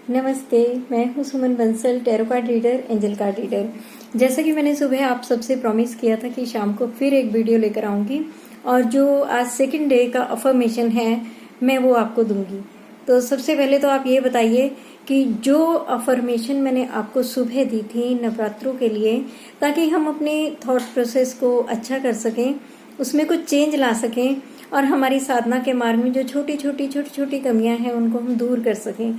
नमस्ते, मैं हूँ Suman Bansal, tarot card reader, angel card reader. जैसा कि मैंने सुबह आप सबसे प्रॉमिस किया था कि शाम को फिर एक वीडियो लेकर आऊंगी और जो आज सेकंड डे का अफर्मेशन है मैं वो आपको दूंगी। तो सबसे पहले तो आप ये बताइए कि जो अफर्मेशन मैंने आपको सुबह दी थी नवरात्रों के लिए, ताकि हम अपने थॉट प्रोसेस को अच्छा कर सकें, उसमें कुछ चेंज ला सकें और हमारी साधना के मार्ग में जो छोटी छोटी कमियां हैं उनको हम दूर कर सकें,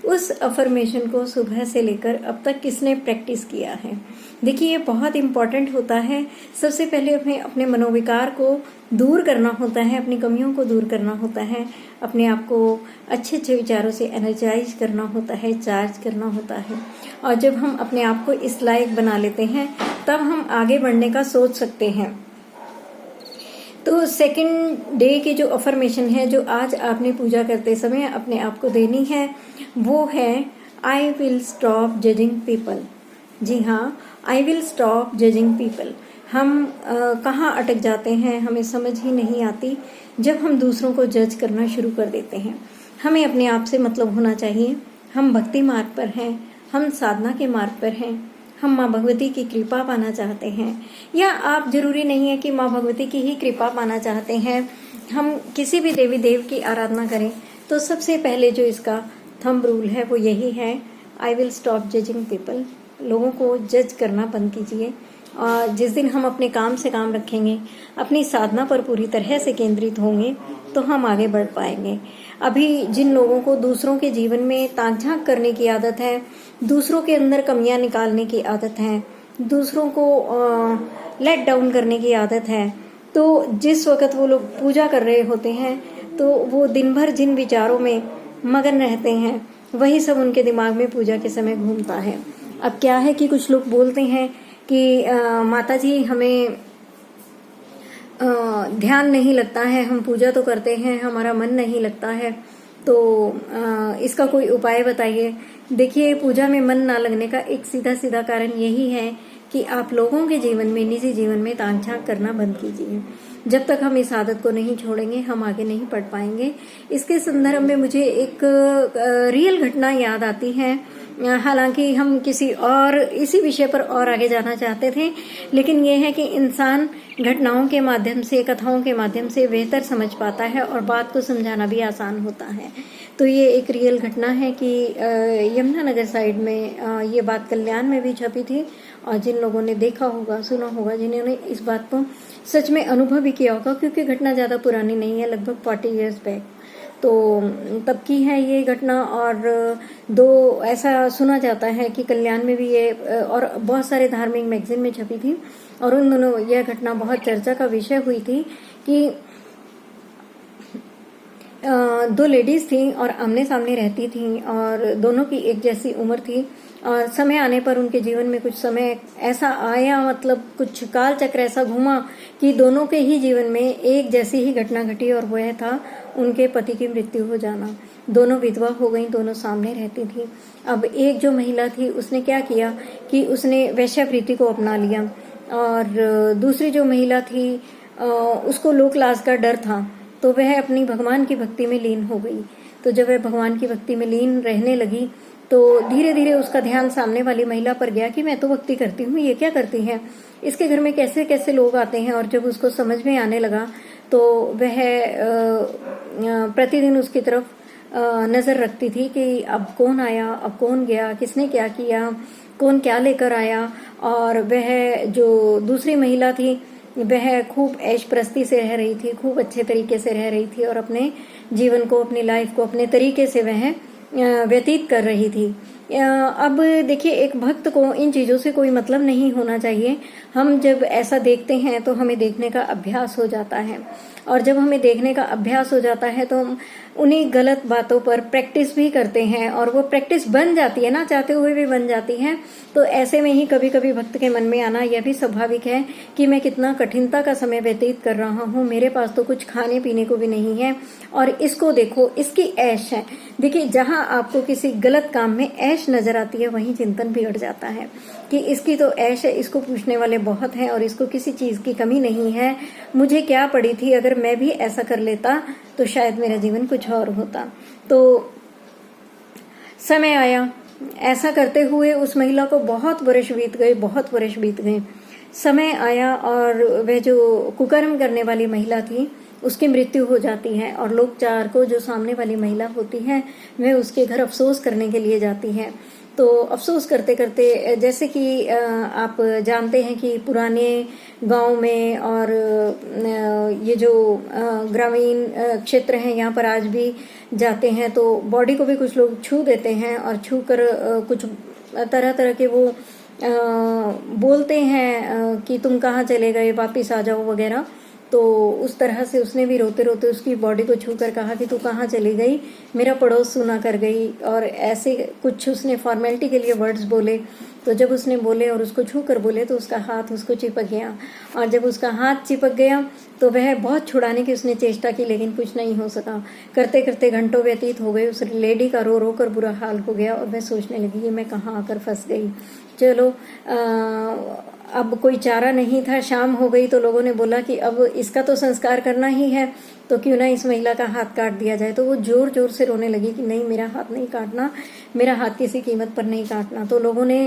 उस अफर्मेशन को सुबह से लेकर अब तक किसने प्रैक्टिस किया है। देखिए, ये बहुत इम्पोर्टेंट होता है। सबसे पहले हमें अपने मनोविकार को दूर करना होता है, अपनी कमियों को दूर करना होता है, अपने आप को अच्छे अच्छे विचारों से एनर्जाइज करना होता है, चार्ज करना होता है। और जब हम अपने आप को इस लायक बना लेते हैं तब हम आगे बढ़ने का सोच सकते हैं। तो सेकंड डे की जो अफर्मेशन है, जो आज आपने पूजा करते समय अपने आप को देनी है, वो है I will stop judging people. जी हाँ, I will stop judging people. हम कहाँ अटक जाते हैं, हमें समझ ही नहीं आती जब हम दूसरों को जज करना शुरू कर देते हैं। हमें अपने आप से मतलब होना चाहिए। हम भक्ति मार्ग पर हैं, हम साधना के मार्ग पर हैं, हम माँ भगवती की कृपा पाना चाहते हैं, या आप जरूरी नहीं है कि माँ भगवती की ही कृपा पाना चाहते हैं, हम किसी भी देवी देव की आराधना करें, तो सबसे पहले जो इसका थंब रूल है वो यही है, I will stop judging people. लोगों को जज करना बंद कीजिए। और जिस दिन हम अपने काम से काम रखेंगे, अपनी साधना पर पूरी तरह से केंद्रित होंगे, तो हम आगे बढ़ पाएंगे। अभी जिन लोगों को दूसरों के जीवन में ताक झांक करने की आदत है, दूसरों के अंदर कमियां निकालने की आदत है, दूसरों को लेट डाउन करने की आदत है, तो जिस वक्त वो लोग पूजा कर रहे होते हैं तो वो दिन भर जिन विचारों में मगन रहते हैं वही सब उनके दिमाग में पूजा के समय घूमता है। अब क्या है कि कुछ लोग बोलते हैं कि माता जी हमें ध्यान नहीं लगता है, हम पूजा तो करते हैं, हमारा मन नहीं लगता है, तो इसका कोई उपाय बताइए। देखिए, पूजा में मन ना लगने का एक सीधा सीधा कारण यही है कि आप लोगों के जीवन में, निजी जीवन में ताक झांक करना बंद कीजिए। जब तक हम इस आदत को नहीं छोड़ेंगे हम आगे नहीं बढ़ पाएंगे। इसके संदर्भ में मुझे एक रियल घटना याद आती है। हालांकि हम किसी और इसी विषय पर और आगे जाना चाहते थे, लेकिन यह है कि इंसान घटनाओं के माध्यम से, कथाओं के माध्यम से बेहतर समझ पाता है और बात को समझाना भी आसान होता है। तो ये एक रियल घटना है कि यमुनानगर साइड में ये बात कल्याण में भी छपी थी, और जिन लोगों ने देखा होगा, सुना होगा, जिन्होंने इस बात को सच में अनुभव भी किया होगा, क्योंकि घटना ज्यादा पुरानी नहीं है, लगभग 40 इयर्स बैक तो तब की है ये घटना। और दो ऐसा सुना जाता है कि कल्याण में भी ये और बहुत सारे धार्मिक मैगजीन में छपी थी, और उन दोनों यह घटना बहुत चर्चा का विषय हुई थी कि दो लेडीज थी और आमने सामने रहती थी, और दोनों की एक जैसी उम्र थी, और समय आने पर उनके जीवन में कुछ समय ऐसा आया, मतलब कुछ काल चक्र ऐसा घूमा कि दोनों के ही जीवन में एक जैसी ही घटना घटी, और वह था उनके पति की मृत्यु हो जाना। दोनों विधवा हो गई, दोनों सामने रहती थी। अब एक जो महिला थी उसने क्या किया कि उसने वैश्यावृत्ति को अपना लिया, और दूसरी जो महिला थी उसको लोक लाज का डर था, तो वह अपनी भगवान की भक्ति में लीन हो गई। तो जब वह भगवान की भक्ति में लीन रहने लगी तो धीरे धीरे उसका ध्यान सामने वाली महिला पर गया कि मैं तो भक्ति करती हूँ, ये क्या करती है, इसके घर में कैसे कैसे लोग आते हैं। और जब उसको समझ में आने लगा तो वह प्रतिदिन उसकी तरफ नजर रखती थी कि अब कौन आया, अब कौन गया, किसने क्या किया, कौन क्या लेकर आया। और वह जो दूसरी महिला थी वह खूब ऐश प्रस्ती से रह रही थी, खूब अच्छे तरीके से रह रही थी, और अपने जीवन को, अपनी लाइफ को अपने तरीके से वह व्यतीत कर रही थी। अब देखिए, एक भक्त को इन चीजों से कोई मतलब नहीं होना चाहिए। हम जब ऐसा देखते हैं तो हमें देखने का अभ्यास हो जाता है, और जब हमें देखने का अभ्यास हो जाता है तो हम उन्हीं गलत बातों पर प्रैक्टिस भी करते हैं, और वो प्रैक्टिस बन जाती है, ना चाहते हुए भी बन जाती है। तो ऐसे में ही कभी कभी भक्त के मन में आना यह भी स्वाभाविक है कि मैं कितना कठिनता का समय व्यतीत कर रहा हूँ, मेरे पास तो कुछ खाने पीने को भी नहीं है, और इसको देखो, इसकी ऐश है। देखिए, जहां आपको किसी गलत काम में ऐश नजर आती है वहीं चिंतन बिगड़ जाता है कि इसकी तो ऐश है, इसको पूछने वाले बहुत हैं और इसको किसी चीज की कमी नहीं है, मुझे क्या पड़ी थी, अगर मैं भी ऐसा कर लेता तो शायद मेरा जीवन कुछ और होता। तो समय आया। ऐसा करते हुए उस महिला को बहुत वर्ष बीत गए, बहुत वर्ष बीत गए। समय आया और वह जो कुकर्म करने वाली महिला थी उसकी मृत्यु हो जाती है और लोग चार को, जो सामने वाली महिला होती है, वह उसके घर अफसोस करने के लिए जाती है। तो अफसोस करते करते, जैसे कि आप जानते हैं कि पुराने गांव में और ये जो ग्रामीण क्षेत्र हैं यहाँ पर आज भी जाते हैं तो बॉडी को भी कुछ लोग छू देते हैं और छू कर कुछ तरह तरह के वो बोलते हैं कि तुम कहाँ चले गए, वापिस आ जाओ वगैरह। तो उस तरह से उसने भी रोते रोते उसकी बॉडी को छू कर कहा कि तू कहाँ चली गई, मेरा पड़ोस सुना कर गई, और ऐसे कुछ उसने फॉर्मेलिटी के लिए वर्ड्स बोले। तो जब उसने बोले और उसको छू कर बोले तो उसका हाथ उसको चिपक गया, और जब उसका हाथ चिपक गया तो वह बहुत छुड़ाने की उसने चेष्टा की, लेकिन कुछ नहीं हो सका। करते करते घंटों व्यतीत हो गए। उस लेडी का रो रो कर बुरा हाल हो गया और वह सोचने लगी कि मैं कहाँ आकर फंस गई। चलो अब कोई चारा नहीं था। शाम हो गई तो लोगों ने बोला कि अब इसका तो संस्कार करना ही है, तो क्यों ना इस महिला का हाथ काट दिया जाए। तो वो जोर जोर से रोने लगी कि नहीं, मेरा हाथ नहीं काटना, मेरा हाथ किसी कीमत पर नहीं काटना। तो लोगों ने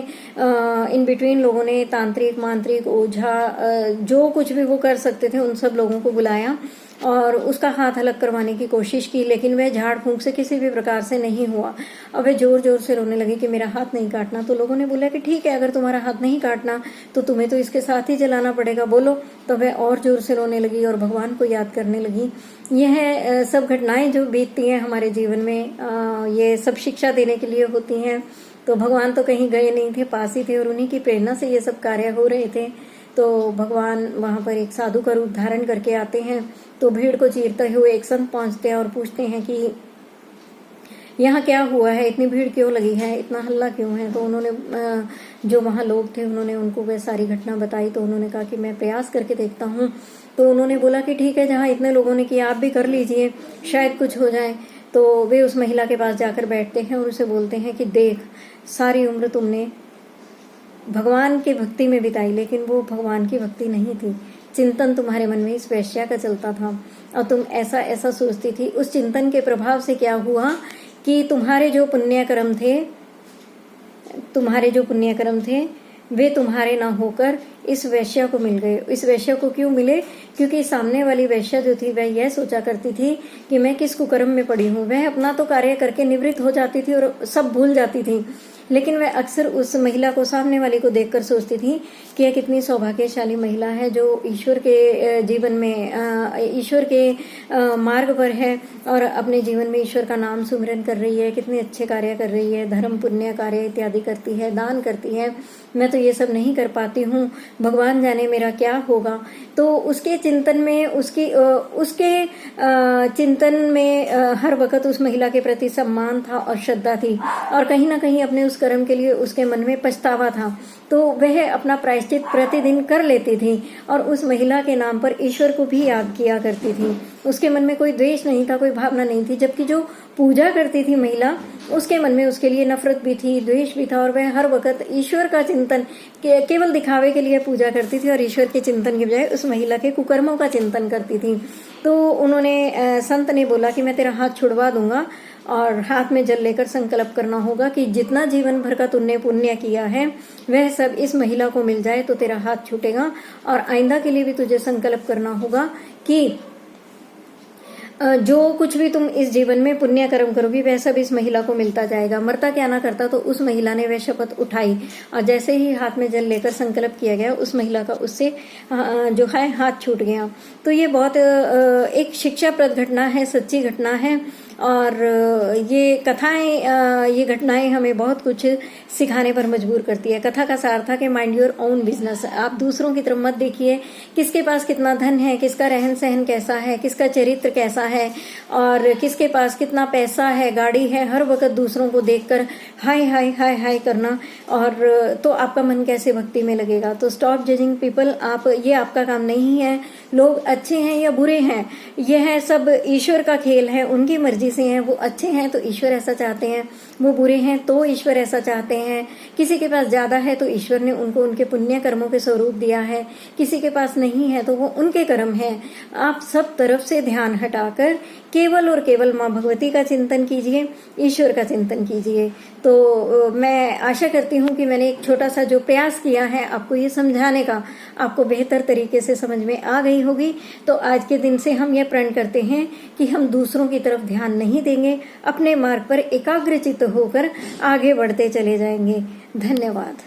इन बिटवीन लोगों ने तांत्रिक, मांत्रिक, ओझा, जो कुछ भी वो कर सकते थे उन सब लोगों को बुलाया और उसका हाथ अलग करवाने की कोशिश की, लेकिन वह झाड़ फूंक से किसी भी प्रकार से नहीं हुआ। अब वह जोर जोर से रोने लगी कि मेरा हाथ नहीं काटना। तो लोगों ने बोला कि ठीक है, अगर तुम्हारा हाथ नहीं काटना तो तुम्हें तो इसके साथ ही जलाना पड़ेगा, बोलो। तो वह और जोर से रोने लगी और भगवान को याद करने लगी। यह सब घटनाएं जो बीतती हैं हमारे जीवन में, ये सब शिक्षा देने के लिए होती हैं। तो भगवान तो कहीं गए नहीं थे, पास ही थे और उन्हीं की प्रेरणा से ये सब कार्य हो रहे थे। तो भगवान वहां पर एक साधु का रूप धारण करके आते हैं। तो भीड़ को चीरते हुए एक संत पहुंचते हैं और पूछते हैं कि यहाँ क्या हुआ है, इतनी भीड़ क्यों लगी है, इतना हल्ला क्यों है। तो उन्होंने, जो वहाँ लोग थे, उन्होंने उनको वह सारी घटना बताई। तो उन्होंने कहा कि मैं प्रयास करके देखता हूँ। तो उन्होंने बोला कि ठीक है, जहाँ इतने लोगों ने किया आप भी कर लीजिए, शायद कुछ हो जाए। तो वे उस महिला के पास जाकर बैठते हैं और उसे बोलते हैं कि देख, सारी उम्र तुमने भगवान की भक्ति में बिताई, लेकिन वो भगवान की भक्ति नहीं थी। चिंतन तुम्हारे मन में इस वैश्या का चलता था और तुम ऐसा ऐसा सोचती थी। उस चिंतन के प्रभाव से क्या हुआ कि तुम्हारे जो पुण्य कर्म थे वे तुम्हारे ना होकर इस वैश्या को मिल गए। इस वैश्या को क्यों मिले? क्योंकि सामने वाली वैश्या जो थी वह यह सोचा करती थी कि मैं किस कुकर्म में पड़ी हूँ। वह अपना तो कार्य करके निवृत्त हो जाती थी और सब भूल जाती थी, लेकिन वह अक्सर उस महिला को, सामने वाली को देखकर सोचती थी कि यह कितनी सौभाग्यशाली महिला है जो ईश्वर के जीवन में, ईश्वर के मार्ग पर है और अपने जीवन में ईश्वर का नाम सुमिरन कर रही है, कितने अच्छे कार्य कर रही है, धर्म पुण्य कार्य इत्यादि करती है, दान करती है। मैं तो ये सब नहीं कर पाती हूँ, भगवान जाने मेरा क्या होगा। तो उसके चिंतन में, उसके चिंतन में हर वक्त उस महिला के प्रति सम्मान था और श्रद्धा थी, और कहीं ना कहीं अपने उस कर्म के लिए उसके मन में पछतावा था। तो वह अपना प्रायश्चित प्रतिदिन कर लेती थी और उस महिला के नाम पर ईश्वर को भी याद किया करती थी। उसके मन में कोई द्वेष नहीं था, कोई भावना नहीं थी। जबकि जो पूजा करती थी महिला, उसके मन में उसके लिए नफरत भी थी, द्वेष भी था, और वह हर वक्त ईश्वर का चिंतन, केवल दिखावे के लिए पूजा करती थी और ईश्वर के चिंतन के बजाय उस महिला के कुकर्मों का चिंतन करती थी। तो उन्होंने, संत ने बोला कि मैं तेरा हाथ छुड़वा दूंगा और हाथ में जल लेकर संकल्प करना होगा कि जितना जीवन भर का तुमने पुण्य किया है वह सब इस महिला को मिल जाए तो तेरा हाथ छूटेगा। और आइंदा के लिए भी तुझे संकल्प करना होगा कि जो कुछ भी तुम इस जीवन में पुण्य कर्म करोगी वह सब इस महिला को मिलता जाएगा। मरता क्या ना करता। तो उस महिला ने वह शपथ उठाई और जैसे ही हाथ में जल लेकर संकल्प किया गया, उस महिला का उससे जो है हाथ छूट गया। तो ये बहुत एक शिक्षाप्रद घटना है, सच्ची घटना है। और ये कथाएं, ये घटनाएं हमें बहुत कुछ सिखाने पर मजबूर करती है। कथा का सार था कि माइंड योर ओन बिजनेस। आप दूसरों की तरफ मत देखिए, किसके पास कितना धन है, किसका रहन सहन कैसा है, किसका चरित्र कैसा है और किसके पास कितना पैसा है, गाड़ी है। हर वक्त दूसरों को देखकर हाय हाय हाय हाय करना, और तो आपका मन कैसे भक्ति में लगेगा। तो स्टॉप जजिंग पीपल। ये आपका काम नहीं है। लोग अच्छे हैं या बुरे हैं, यह सब ईश्वर का खेल है, उनकी मर्जी से हैं। वो अच्छे हैं तो ईश्वर ऐसा चाहते हैं, वो बुरे हैं तो ईश्वर ऐसा चाहते हैं, किसी के पास ज्यादा है तो ईश्वर ने उनको उनके पुण्य कर्मों के स्वरूप दिया है, किसी के पास नहीं है तो वो उनके कर्म है। आप सब तरफ से ध्यान हटाकर केवल और केवल माँ भगवती का चिंतन कीजिए, ईश्वर का चिंतन कीजिए। तो मैं आशा करती हूँ कि मैंने एक छोटा सा जो प्रयास किया है आपको ये समझाने का, आपको बेहतर तरीके से समझ में आ गई होगी। तो आज के दिन से हम यह प्रण करते हैं कि हम दूसरों की तरफ ध्यान नहीं देंगे, अपने मार्ग पर एकाग्रचित्त होकर आगे बढ़ते चले जाएंगे। धन्यवाद।